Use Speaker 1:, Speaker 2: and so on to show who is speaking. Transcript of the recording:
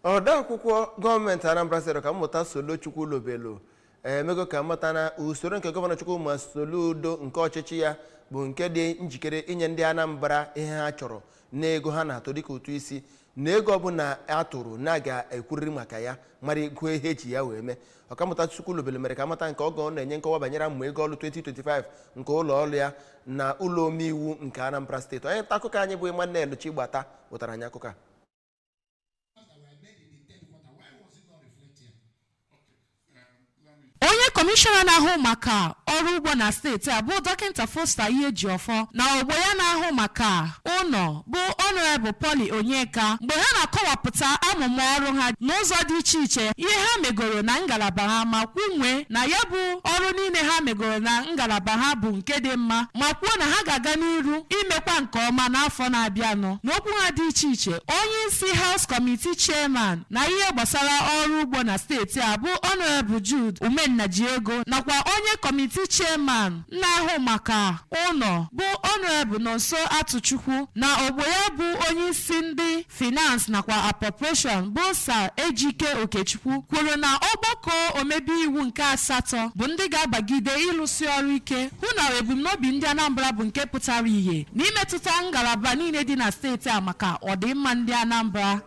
Speaker 1: Odee Akwukwo gọọmenti Anambra sịrị ka mmụta Solo Chukwulobelu emego ka mmata na usoro nke gọvanọ Chukwuma Soludo nke ọchịchị ya bụ nke dị njikere inye ndị Anambra ihe ha chọrọ n'ego ha na-atụ dịka ụtụ isi na ego ọbụla atụrụ na ga-ekwurịrị maka ya mara ego ihe eji ya wee mee. Ọkammụta Chukwulobelu mere ka mmata nke ọ na-enye nkọwa banyere mmụ ego ọrụ 2025 nke ụlọ ọrụ ya na ụlọ omeiwu nke Anambra steeti. Onye nta akụkọ anyị bụ Emmanuel Chigbata wetara anyị akụkọ a.
Speaker 2: Onye kọmishọna na-ahụ maka ọrụ ugbo na steeti a bụ Dọkịta Foster Ihejiọfọ na ogbo ya na-ahụ maka ụlọ bụ Honorable Polly Onyeka mgbe ha na-akọwapụta amụma ọrụ ha n'ụzọ dị iche iche ihe ha megoro na ngalaba ha ma kwunwe na ya bụ ọrụ niile ha megoro na ngalaba ha bụ nke dị mma ma kwuo na ha ga-aga n'iru imekwa nke ọma n'afọ na-abịanụ. N'okwu ha dị iche iche onye isi House Committee Chairman na ihe gbasara ọrụ ugbo na steeti a bụ Honorable Jude Umennajiego nakwa onye Committee Chairman na-ahụ maka ụlọ bụ Honorable Nonso Atuchukwu na ogbo ya bụ onye isi ndị Finance nakwa Appropriation bụ Sir Ejike Okechukwu kwuru na ọgbakọ omebe iwu nke 8 bụ ndị ga-abagide ịlụsi ọrụ ike hụ na ebumnobi ndị Anambra bụ nke pụtara ihe n'imetụta ngalaba niile dị na steeti a maka ọdịmma ndị Anambra.